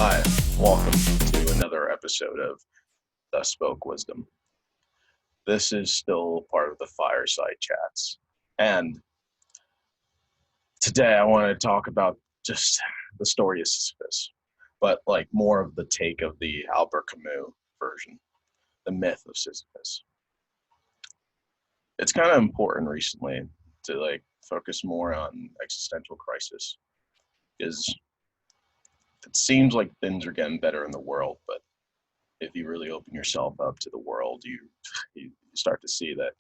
Hi, welcome to another episode of Thus Spoke Wisdom. This is still part of the Fireside chats. And today I want to talk about just the story of Sisyphus, but like more of the take of the Albert Camus version, the myth of Sisyphus. It's kind of important recently to focus more on existential crisis because it seems like things are getting better in the world, but if you really open yourself up to the world, you start to see that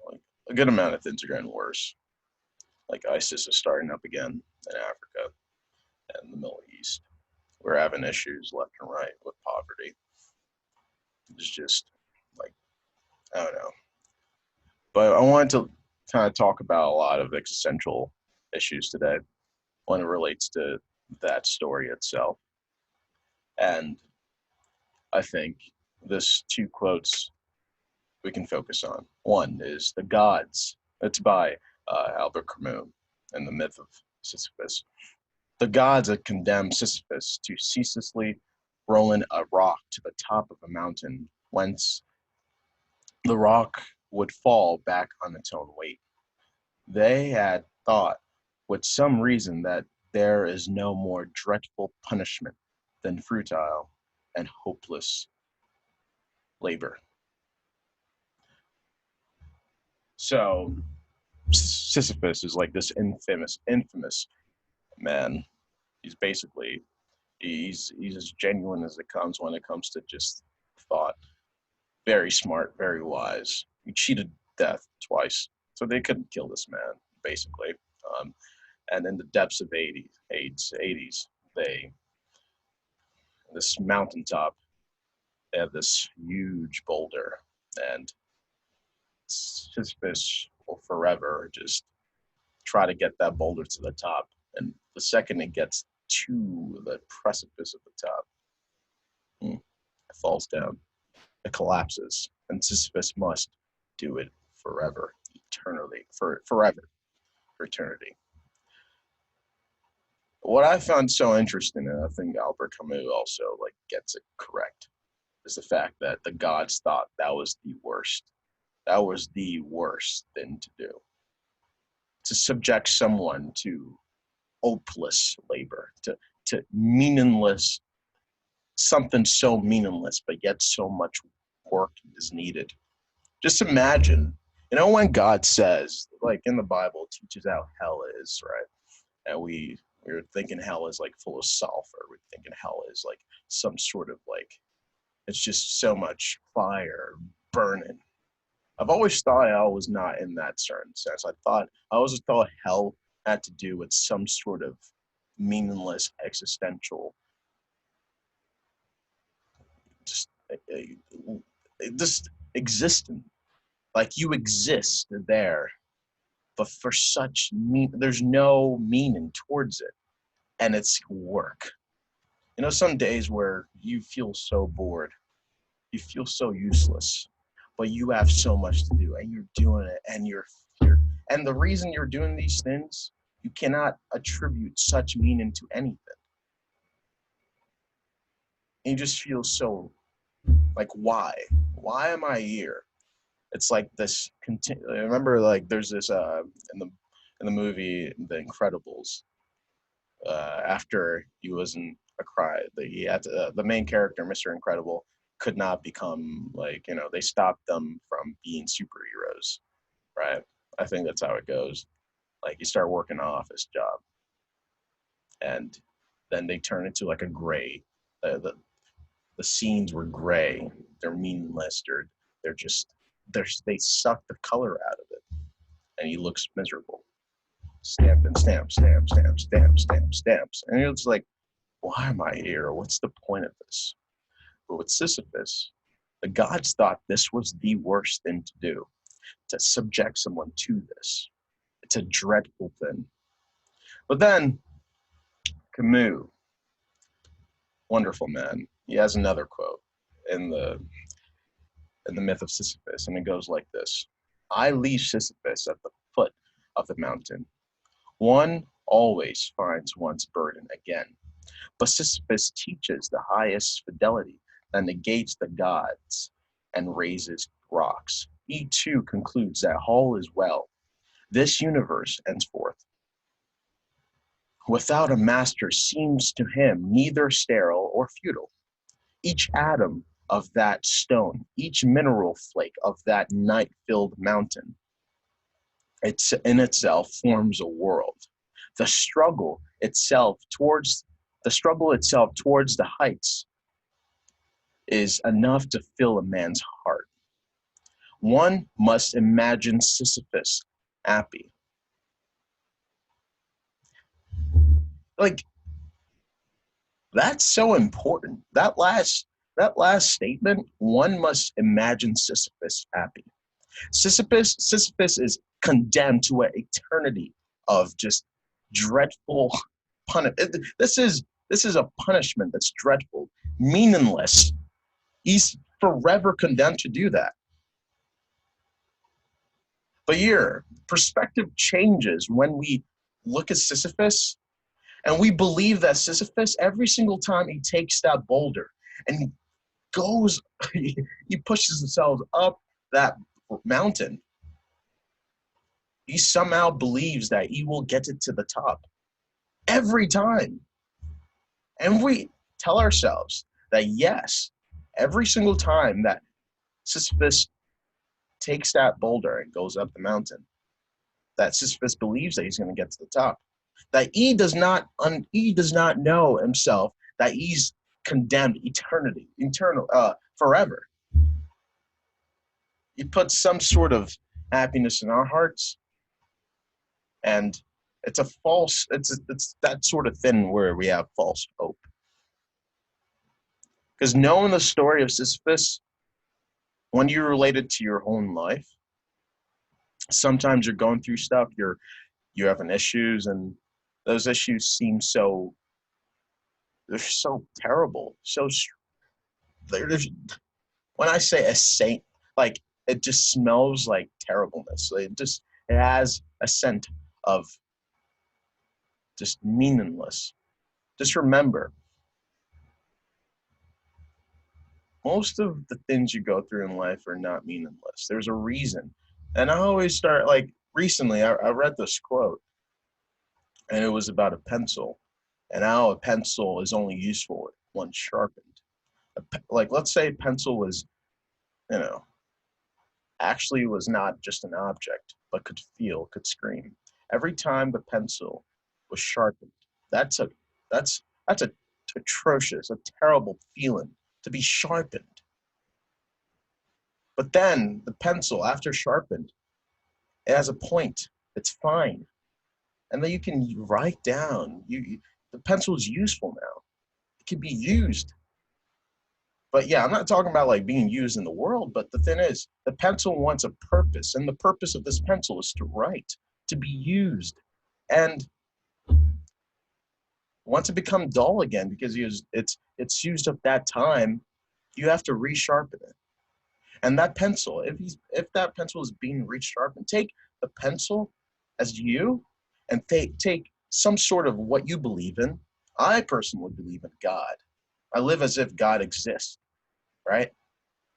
like a good amount of things are getting worse. Like ISIS is starting up again in Africa and the Middle East. We're having issues left and right with poverty. It's just like, I don't know. But I wanted to kind of talk about a lot of existential issues today when it relates to that story itself. And I think this two quotes we can focus on. One is The Gods. It's by Albert Camus in The Myth of Sisyphus. The gods had condemned Sisyphus to ceaselessly rolling a rock to the top of a mountain, whence the rock would fall back on its own weight. They had thought, with some reason, that there is no more dreadful punishment than futile and hopeless labor. So Sisyphus is like this infamous man. He's basically he's as genuine as it comes when it comes to just thought. Very smart, very wise. He cheated death twice, so they couldn't kill this man basically. And in the depths of 80s, they this mountaintop, they have this huge boulder, and Sisyphus will forever just try to get that boulder to the top. And the second it gets to the precipice of the top, it falls down, it collapses, and Sisyphus must do it forever, eternally, forever, for eternity. What I found so interesting, and I think Albert Camus also gets it correct, is the fact that the gods thought that was the worst. That was the worst thing to do. To subject someone to hopeless labor, to meaningless, something so meaningless, but yet so much work is needed. Just imagine, when God says, like in the Bible, teaches how hell is, right? And we're thinking hell is full of sulfur. We're thinking hell is some sort of it's just so much fire burning. I've always thought hell was not in that certain sense. I always thought hell had to do with some sort of meaningless existential, just existence. Like you exist there, but for there's no meaning towards it, and it's work. Some days where you feel so bored, you feel so useless, but you have so much to do, and you're doing it, and and the reason you're doing these things, you cannot attribute such meaning to anything. And you just feel so why? Why am I here? It's like this. I remember there's this in the movie The Incredibles. After he was in a cry, he had to, the main character, Mr. Incredible, could not become they stopped them from being superheroes, right? I think that's how it goes. You start working an office job, and then they turn into a gray. The scenes were gray. They're meaningless. They're just they suck the color out of it, and he looks miserable. Stamp and stamp, stamp, stamp, stamp, stamp, stamps, and it's why am I here? What's the point of this? But with Sisyphus, the gods thought this was the worst thing to do, to subject someone to this. It's a dreadful thing. But then Camus, wonderful man, he has another quote in the Myth of Sisyphus, and it goes like this: I leave Sisyphus at the foot of the mountain. One always finds one's burden again But Sisyphus teaches the highest fidelity that negates the gods and raises rocks. He too concludes that all is well. This universe, henceforth, without a master seems to him neither sterile or futile. Each atom of that stone, each mineral flake of that night-filled mountain, it's in itself forms a world. The struggle itself towards the heights is enough to fill a man's heart. One must imagine Sisyphus happy. Like, that's so important. That last statement, one must imagine Sisyphus happy. Sisyphus is condemned to an eternity of just dreadful punishment. This is a punishment that's dreadful, meaningless. He's forever condemned to do that. But your perspective changes when we look at Sisyphus and we believe that Sisyphus, every single time he takes that boulder and he goes, he pushes himself up that mountain, he somehow believes that he will get it to the top every time. And we tell ourselves that yes, every single time that Sisyphus takes that boulder and goes up the mountain, that Sisyphus believes that he's going to get to the top. That he does not know himself that he's condemned forever. He puts some sort of happiness in our hearts, and it's that sort of thing where we have false hope. Because knowing the story of Sisyphus, when you relate it to your own life, sometimes you're going through stuff, you're having issues, and those issues seem they're so terrible. When I say a saint, like, it just smells like terribleness. It has a scent of just meaningless. Just remember, most of the things you go through in life are not meaningless. There's a reason. And I always start, like, recently I read this quote, and it was about a pencil and how a pencil is only useful when sharpened. Like, let's say a pencil was, actually was not just an object, but could feel, could scream. Every time the pencil was sharpened, that's atrocious, a terrible feeling to be sharpened. But then the pencil, after sharpened, it has a point. It's fine. And then you can write down. The pencil is useful now. It can be used. But yeah, I'm not talking about like being used in the world, but the thing is, the pencil wants a purpose, and the purpose of this pencil is to write, to be used. And once it becomes dull again, because it's used up that time, you have to resharpen it. And that pencil, if that pencil is being resharpened, take the pencil as you and take some sort of what you believe in. I personally believe in God. I live as if God exists, right?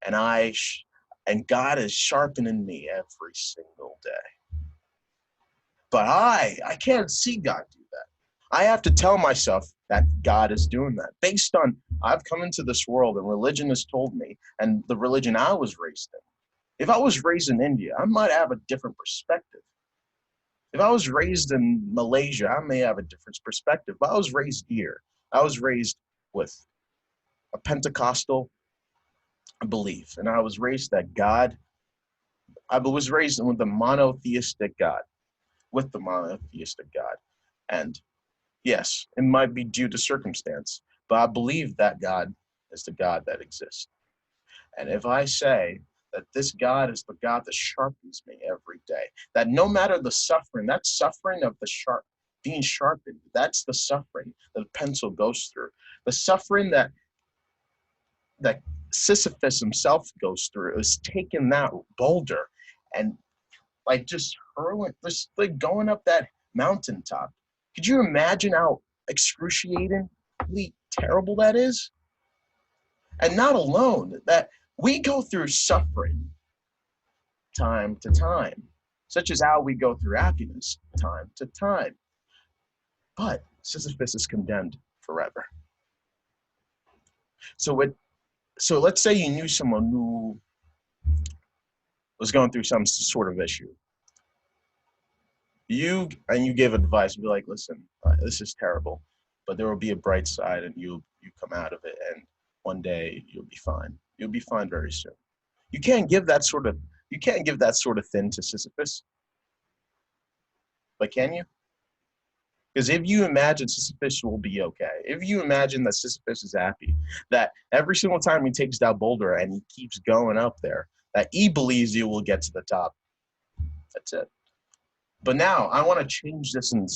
And God is sharpening me every single day. But I can't see God do that. I have to tell myself that God is doing that based on I've come into this world and religion has told me, and the religion I was raised in. If I was raised in India, I might have a different perspective. If I was raised in Malaysia, I may have a different perspective. But I was raised here. I was raised with a Pentecostal belief, and I was raised that God. I was raised with the monotheistic God, and yes, it might be due to circumstance, but I believe that God is the God that exists. And if I say that this God is the God that sharpens me every day, that no matter the suffering, that suffering of the being sharpened, that's the suffering that the pencil goes through. The suffering that Sisyphus himself goes through is taking that boulder and like just hurling, just like going up that mountaintop. Could you imagine how excruciating incredibly terrible that is? And not alone, that we go through suffering time to time, such as how we go through happiness time to time. But Sisyphus is condemned forever. So let's say you knew someone who was going through some sort of issue. You give advice, be like, listen, this is terrible, but there will be a bright side, and you come out of it, and one day you'll be fine. You'll be fine very soon. You can't give that sort of thing to Sisyphus, but can you? Because if you imagine Sisyphus will be okay, if you imagine that Sisyphus is happy, that every single time he takes that boulder and he keeps going up there, that he believes he will get to the top. That's it. But now I want to change this, and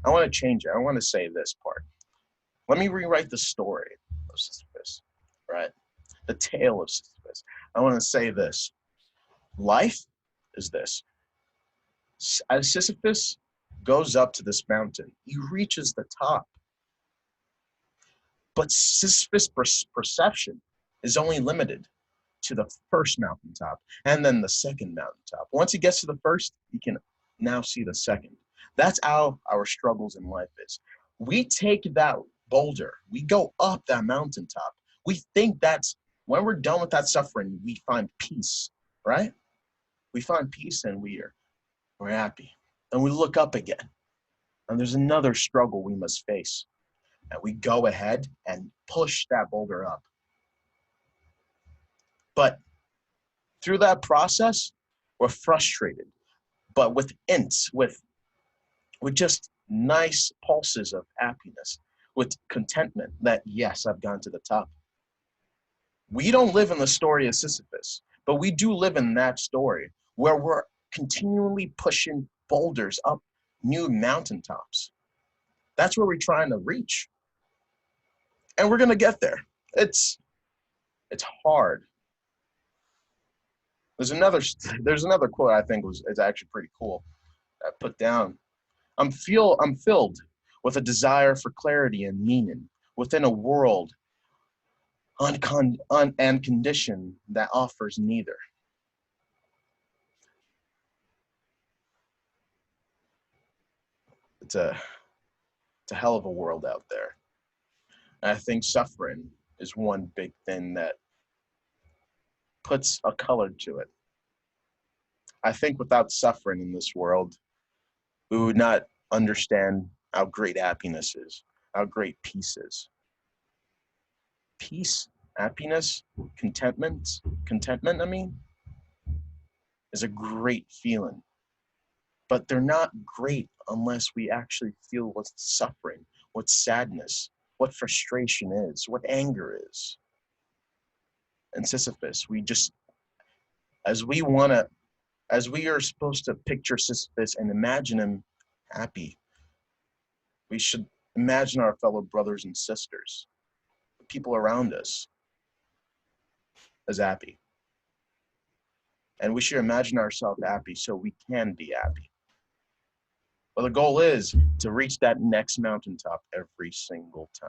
I want to change it. I want to say this part. Let me rewrite the story of Sisyphus, right? The tale of Sisyphus. I want to say this. Life is this. As Sisyphus goes up to this mountain, he reaches the top. But Sisyphus' perception is only limited to the first mountaintop and then the second mountaintop. Once he gets to the first, he can now see the second. That's how our struggles in life is. We take that boulder, we go up that mountaintop. We think that's, when we're done with that suffering, we find peace, right? We find peace and we're happy. And we look up again, and there's another struggle we must face. And we go ahead and push that boulder up. But through that process, we're frustrated, but with hints, with just nice pulses of happiness, with contentment that, yes, I've gone to the top. We don't live in the story of Sisyphus, but we do live in that story where we're continually pushing boulders up new mountaintops. That's where we're trying to reach. And we're going to get there. It's hard. There's another quote I think is actually pretty cool. I put down. I'm filled with a desire for clarity and meaning within a world and condition that offers neither. It's a hell of a world out there. And I think suffering is one big thing that puts a color to it. I think without suffering in this world, we would not understand how great happiness is, how great peace is. Peace, happiness, contentment, is a great feeling. But they're not great unless we actually feel what's suffering, what sadness, what frustration is, what anger is. And Sisyphus, as we are supposed to picture Sisyphus and imagine him happy, we should imagine our fellow brothers and sisters, the people around us, as happy. And we should imagine ourselves happy so we can be happy. But the goal is to reach that next mountaintop every single time.